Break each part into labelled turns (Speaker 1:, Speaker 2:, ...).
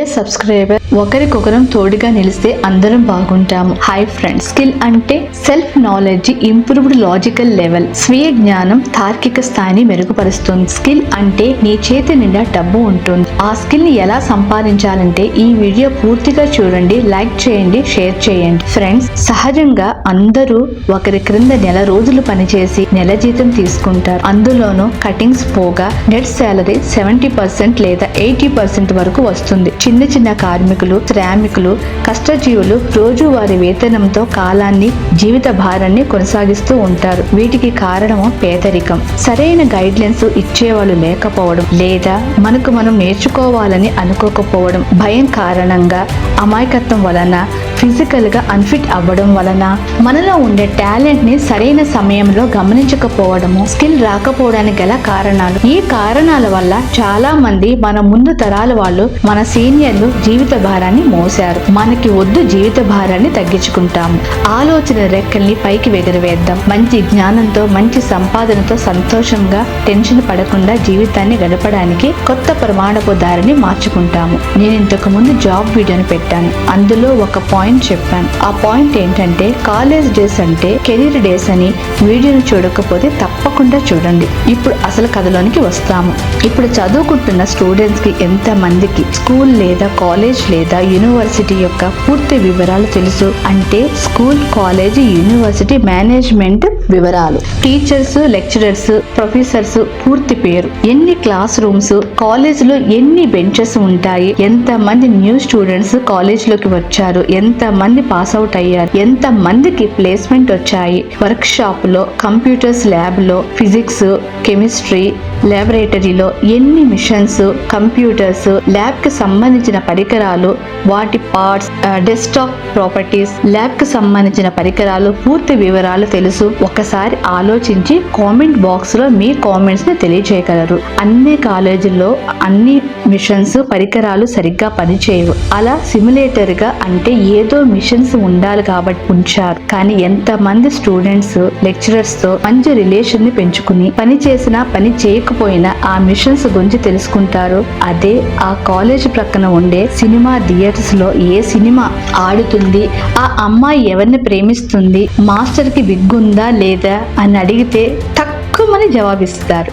Speaker 1: Dear subscriber, ఒకరికొకరం తోడుగా నిలిస్తే అందరం బాగుంటాము. హాయ్ ఫ్రెండ్స్, స్కిల్ అంటే self knowledge, improved logical level, స్వీయ జ్ఞానం తార్కిక స్థాయిని మెరుగుపరుస్తుంది. స్కిల్ అంటే నీ చేతి నిండా డబ్బు ఉంటుంది. ఆ స్కిల్ ని ఎలా సంపాదించాలంటే ఈ వీడియో పూర్తిగా చూడండి, లైక్ చేయండి, షేర్ చేయండి. ఫ్రెండ్స్, సహజంగా అందరూ ఒకరి క్రింద నెల రోజులు పనిచేసి నెల జీతం తీసుకుంటారు. అందులోనూ కటింగ్స్ పోగా నెట్ శాలరీ 70% లేదా 80% వరకు వస్తుంది. చిన్న చిన్న కార్మికులు, శ్రామికులు, కష్టజీవులు రోజు వారి వేతనంతో కాలాన్ని, జీవిత భారాన్ని కొనసాగిస్తూ ఉంటారు. వీటికి కారణము పేదరికం, సరైన గైడ్ లైన్స్ ఇచ్చేవాళ్ళు లేకపోవడం, లేదా మనకు మనం నేర్చుకోవాలని అనుకోకపోవడం, భయం కారణంగా, అమాయకత్వం వలన, ఫిజికల్ గా అన్ఫిట్ అవ్వడం వలన, మనలో ఉండే టాలెంట్ ని సరైన సమయంలో గమనించకపోవడము, స్కిల్ రాకపోవడానికి గల కారణాలు. ఈ కారణాల వల్ల చాలా మంది మన ముందు తరాల వాళ్ళు, మన సీనియర్లు జీవిత భారాన్ని మోసారు. మనకి వద్దు, జీవిత భారాన్ని తగ్గించుకుంటాము. ఆలోచన రెక్కల్ని పైకి ఎగరవేద్దాం. మంచి జ్ఞానంతో, మంచి సంపాదనతో సంతోషంగా, టెన్షన్ పడకుండా జీవితాన్ని గడపడానికి కొత్త ప్రమాణపు దారిని మార్చుకుంటాము. నేను ఇంతకు ముందు జాబ్ వీడియోని పెట్టాను. అందులో ఒక పాయింట్ చెప్పాను. ఆ పాయింట్ ఏంటంటే, కాలేజ్ డేస్ అంటే కెరీర్ డేస్ అని. వీడియోని చూడకపోతే తప్పకుండా చూడండి. ఇప్పుడు అసలు కథలోనికి వస్తాము. ఇప్పుడు చదువుకుంటున్న స్టూడెంట్స్ కి ఎంత మందికి స్కూల్ లేదా కాలేజ్ లేదా యూనివర్సిటీ యొక్క పూర్తి వివరాలు తెలుసు అంటే, స్కూల్, కాలేజ్, యూనివర్సిటీ మేనేజ్మెంట్ వివరాలు, టీచర్స్, లెక్చరర్స్, ప్రొఫెసర్స్ పూర్తి పేరు, ఎన్ని క్లాస్ రూమ్స్, కాలేజ్ లో ఎన్ని బెంచెస్ ఉంటాయి, ఎంత మంది న్యూ స్టూడెంట్స్ కాలేజ్ లోకి వచ్చారు, ఎంత మంది పాస్ అవుట్ అయ్యారు, ఎంత మందికి ప్లేస్మెంట్ వచ్చాయి, వర్క్ షాప్ లో, కంప్యూటర్స్ ల్యాబ్ లో, ఫిజిక్స్, కెమిస్ట్రీ లాబొరేటరీలో ఎన్ని మిషన్స్, కంప్యూటర్స్, ల్యాబ్ కి సంబంధించిన పరికరాలు, వాటి పార్ట్స్, డెస్క్టాప్ ప్రాపర్టీస్, ల్యాబ్ కి సంబంధించిన పరికరాలు పూర్తి వివరాలు తెలుసు. ఒకసారి ఆలోచించి కామెంట్ బాక్స్ లో మీ కామెంట్స్ ని తెలియజేయగలరు. అన్ని కాలేజీల్లో అన్ని మిషన్స్, పరికరాలు సరిగ్గా పనిచేయవు. అలా సిమ్యులేటర్ గా అంటే ఏదో మిషన్స్ ఉండాలి కాబట్టి ఉంచారు. కానీ ఎంత మంది స్టూడెంట్స్ లెక్చరర్స్ తో మంచి రిలేషన్ ని పెంచుకుని పని చేసినా పని చేయకపోయినా ఆ మిషన్స్ గురించి తెలుసుకుంటారు. అదే ఆ కాలేజ్ ప్రక్కన ఉండే సినిమా థియేటర్స్ లో ఏ సినిమా ఆడుతుంది, ఆ అమ్మాయి ఎవరిని ప్రేమిస్తుంది, మాస్టర్ కి విగ్గుందా లేదా అని అడిగితే తక్కువని జవాబిస్తారు.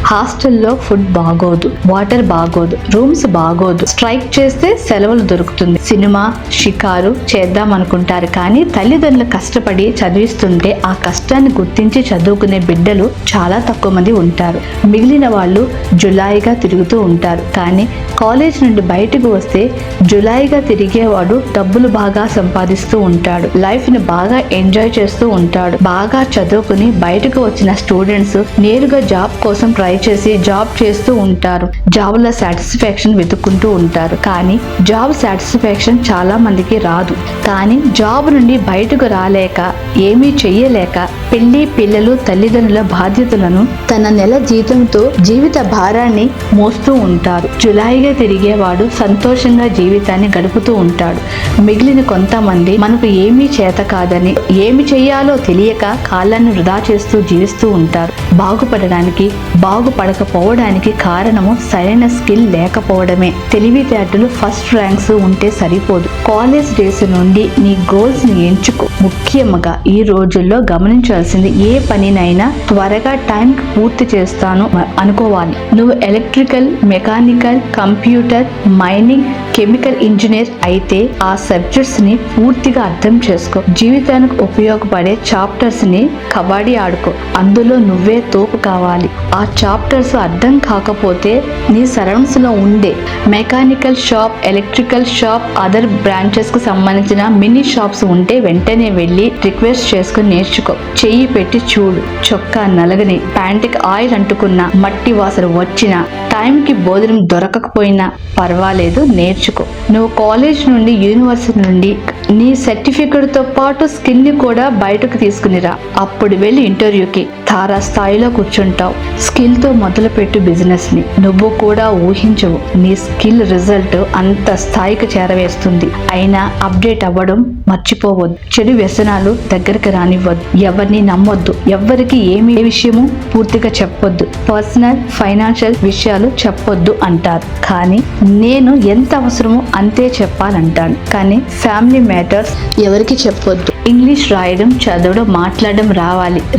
Speaker 1: హాస్టల్లో ఫుడ్ బాగోదు, వాటర్ బాగోదు, రూమ్స్ బాగోదు, స్ట్రైక్ చేస్తే సెలవులు దొరుకుతుంది, సినిమా, షికారు చేద్దాం అనుకుంటారు. కానీ తల్లిదండ్రులు కష్టపడి చదివిస్తుంటే ఆ కష్టాన్ని గుర్తించి చదువుకునే బిడ్డలు చాలా తక్కువ మంది ఉంటారు. మిగిలిన వాళ్ళు జులాయిగా తిరుగుతూ ఉంటారు. కానీ కాలేజ్ నుండి బయటకు వస్తే జులాయిగా తిరిగేవాడు డబ్బులు బాగా సంపాదిస్తూ ఉంటాడు, లైఫ్ ని బాగా ఎంజాయ్ చేస్తూ ఉంటాడు. బాగా చదువుకుని బయటకు వచ్చిన స్టూడెంట్స్ నేరుగా జాబ్ కోసం ట్రై చేసి జాబ్ చేస్తూ ఉంటారు. జాబ్ లో సాటిస్ఫాక్షన్ వెతుక్కుంటూ ఉంటారు. కానీ జాబ్ సాటిస్ఫాక్షన్ చాలా మందికి రాదు. కానీ జాబ్ నుండి బయటకు రాలేక, ఏమీ చెయ్యలేక, పెళ్లి, పిల్లలు, తల్లిదండ్రుల బాధ్యతలను, తన నెల జీతంతో జీవిత భారాన్ని మోస్తూ ఉంటారు. జులాయిగా తిరిగేవాడు సంతోషంగా జీవితాన్ని గడుపుతూ ఉంటాడు. మిగిలిన కొంతమంది మనకు ఏమీ చేత కాదని, ఏమి చెయ్యాలో తెలియక కాలాన్ని వృధా చేస్తూ జీవిస్తూ ఉంటారు. బాగుపడడానికి, బాగుపడకపోవడానికి కారణము సరైన స్కిల్ లేకపోవడమే. తెలివితేటలు ఫస్ట్ ర్యాంక్స్ ఉంటే సరిపోదు. కాలేజ్ డేస్ నుండి నీ గోల్స్ ని ఎంచుకో. ముఖ్యంగా ఈ రోజుల్లో గమనించాల్సింది, ఏ పనినైనా త్వరగా టైంకి పూర్తి చేస్తాను అనుకోవాలి. నువ్వు electrical, mechanical, computer, mining, chemical engineer అయితే ఆ సబ్జెక్ట్స్ ని పూర్తిగా అర్థం చేసుకో. జీవితానికి ఉపయోగపడే చాప్టర్స్ ని కబడ్డీ ఆడుకో. అందులో నువ్వే తోపు కావాలి. ఆ చాప్టర్స్ అర్థం కాకపోతే నీ సరౌండ్స్ లో ఉండే mechanical shop, electrical shop, other branches కు సంబంధించిన మినీ షాప్స్ ఉంటే వెంటనే వెళ్ళి రిక్వెస్ట్ చేసుకుని నేర్చుకో. చెయ్యి పెట్టి చూడు. చొక్కా నలగని, ప్యాంటుకి ఆయిల్ అంటుకున్నా, మట్టి వాసన వచ్చినా, టైంకి భోజనం దొరకకపోయినా పర్వాలేదు, నేర్చుకో. నువ్వు కాలేజ్ నుండి, యూనివర్సిటీ నుండి నీ సర్టిఫికెట్ తో పాటు స్కిల్ ని కూడా బయటకు తీసుకునిరా. అప్పుడు వెళ్ళి ఇంటర్వ్యూకి తారా స్థాయిలో కూర్చుంటావు. స్కిల్ తో మొదలుపెట్టు బిజినెస్ ని. నువ్వు కూడా ఊహించవు నీ స్కిల్ రిజల్ట్ అంత స్థాయికి చేరవేస్తుంది. అయినా అప్డేట్ అవ్వడం మర్చిపోవద్దు. చెడు వ్యసనాలు దగ్గరికి రానివ్వద్దు. ఎవరిని నమ్మొద్దు. ఎవరికి ఏ విషయము పూర్తిగా చెప్పొద్దు. పర్సనల్ ఫైనాన్షియల్ విషయాలు చెప్పొద్దు అంటారు, కానీ నేను ఎంత అవసరమో అంతే చెప్పాలంటాను. కానీ ఫ్యామిలీ మ్యాటర్స్ ఎవరికి చెప్పొద్దు. ఇంగ్లీష్ రాయడం, చదవడం, మాట్లాడడం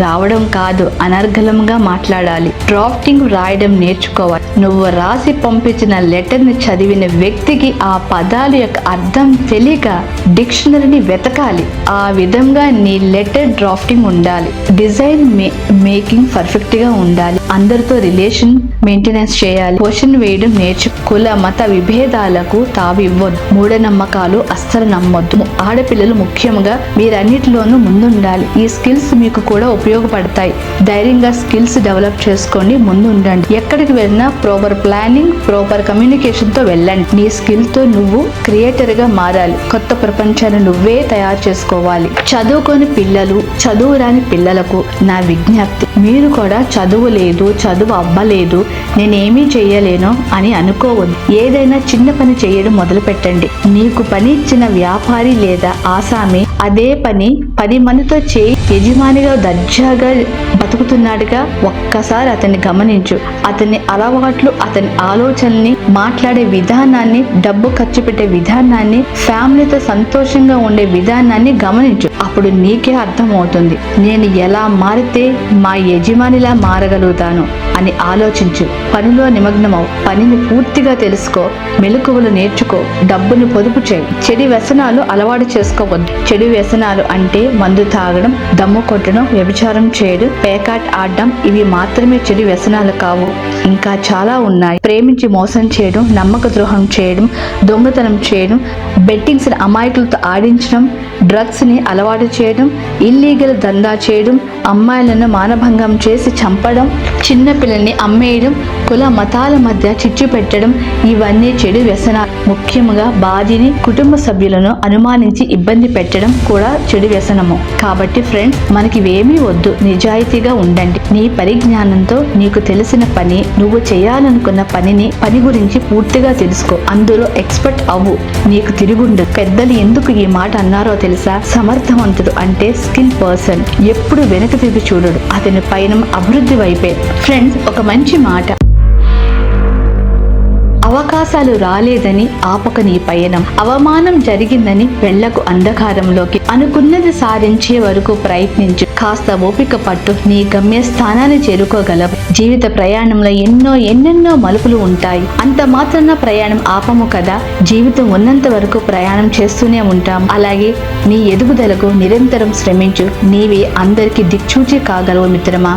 Speaker 1: రావడం కాదు, అనర్గళంగా మాట్లాడాలి. డ్రాఫ్టింగ్ రాయడం నేర్చుకోవాలి. నువ్వు రాసి పంపించిన లెటర్ ని చదివిన వ్యక్తికి ఆ పదాల యొక్క అర్థం తెలియక డిక్షనరీని వెతకాలి. ఆ విధంగా నీ లెటర్ డ్రాఫ్టింగ్ ఉండాలి. డిజైన్ మేకింగ్ పర్ఫెక్ట్ గా ఉండాలి. అందరితో రిలేషన్ మెయింటెనెన్స్ చేయాలి. క్వశ్చన్ వేయడం నేర్చు. కుల మత విభేదాలకు తావివ్వద్దు. మూఢనమ్మకాలు అస్సలు నమ్మొద్దు. ఆడపిల్లలు ముఖ్యంగా మీరన్నిటిలోనూ ముందుండాలి. ఈ స్కిల్స్ మీకు కూడా ఉపయోగపడతాయి. ధైర్యంగా స్కిల్స్ డెవలప్ చేసుకోండి, ముందు ఉండండి. ఎక్కడికి వెళ్ళినా ప్రాపర్ ప్లానింగ్, ప్రాపర్ కమ్యూనికేషన్ తో వెళ్ళండి. నీ స్కిల్ తో నువ్వు క్రియేటర్ గా మారాలి. కొత్త ప్రపంచాన్ని నువ్వే తయారు చేసుకోవాలి. చదువుకొని పిల్లలు, చదువు రాని పిల్లలకు నా విజ్ఞప్తి, మీరు కూడా చదువు లేదు, చదువు అవ్వలేదు, నేనేమీ చెయ్యలేను అని అనుకోవద్దు. ఏదైనా చిన్న పని చేయడం మొదలు పెట్టండి. నీకు పని ఇచ్చిన వ్యాపారి లేదా ఆసామి అదే పని 10 మందితో చేయి యజమానిగా దర్జాగా బతుకుతున్నాడుగా. ఒక్కసారి అతన్ని గమనించు. అతని అలవాట్లు, అతని ఆలోచనల్ని, మాట్లాడే విధానాన్ని, డబ్బు ఖర్చు పెట్టే విధానాన్ని, ఫ్యామిలీతో సంతోషంగా ఉండే విధానాన్ని గమనించు. అప్పుడు నీకే అర్థమవుతుంది నేను ఎలా మారితే మా యజమానిలా మారగలుగుతాను అని ఆలోచించు. పనిలో నిమగ్నమవు. పనిని పూర్తిగా తెలుసుకో. మెలకువలు నేర్చుకో. డబ్బును పొదుపు చేయి. చెడు వ్యసనాలు అలవాటు చేసుకోవద్దు. చెడు వ్యసనాలు అంటే మందు తాగడం, దమ్ము కొట్టడం, వ్యభిచారం చేయడం, పేకాట్ ఆడడం, ఇవి మాత్రమే చెడు వ్యసనాలు కావు. ఇంకా చాలా ఉన్నాయి. ప్రేమించి మోసం చేయడం, నమ్మక ద్రోహం చేయడం, దొంగతనం చేయడం, బెట్టింగ్స్ అమాయకులతో ఆడించడం, డ్రగ్స్ ని అలవాటు చేయడం, ఇల్లీగల్ దందా చేయడం, అమ్మాయిలను మానభంగం చేసి చంపడం, చిన్న పిల్లల్ని అమ్మేయడం, కుల మతాల మధ్య చిచ్చు పెట్టడం, ఇవన్నీ చెడు వ్యసనాలు. ముఖ్యంగా బాధిని, కుటుంబ సభ్యులను అనుమానించి ఇబ్బంది పెట్టడం కూడా చెడు వ్యసనము. కాబట్టి ఫ్రెండ్స్, మనకి ఇవేమీ వద్దు. నిజాయితీగా ఉండండి. నీ పరిజ్ఞానంతో నీకు తెలిసిన పని, నువ్వు చేయాలనుకున్న పని గురించి పూర్తిగా తెలుసుకో. అందులో ఎక్స్పర్ట్ అవ్వు. నీకు తిరుగుండు. పెద్దలు ఎందుకు ఈ మాట అన్నారో తెలుసా? సమర్థవంతుడు అంటే స్కిల్ పర్సన్ ఎప్పుడు వెనక తిరిగి చూడడు. అతని పయనం అభివృద్ధి వైపే. ఫ్రెండ్స్, ఒక మంచి మాట, అవకాశాలు రాలేదని ఆపక నీ పయనం, అవమానం జరిగిందని వెళ్ళకు అంధకారంలోకి. అనుకున్నది సాధించే వరకు ప్రయత్నించు. కాస్త ఓపిక పట్టు. నీ గమ్య స్థానాన్ని చేరుకోగలవు. జీవిత ప్రయాణంలో ఎన్నెన్నో మలుపులు ఉంటాయి. అంత మాత్రాన ప్రయాణం ఆపము కదా. జీవితం ఉన్నంత వరకు ప్రయాణం చేస్తూనే ఉంటాం. అలాగే నీ ఎదుగుదలకు నిరంతరం శ్రమించు. నీవే అందరికీ దిక్చూచి కాగలవు మిత్రమా.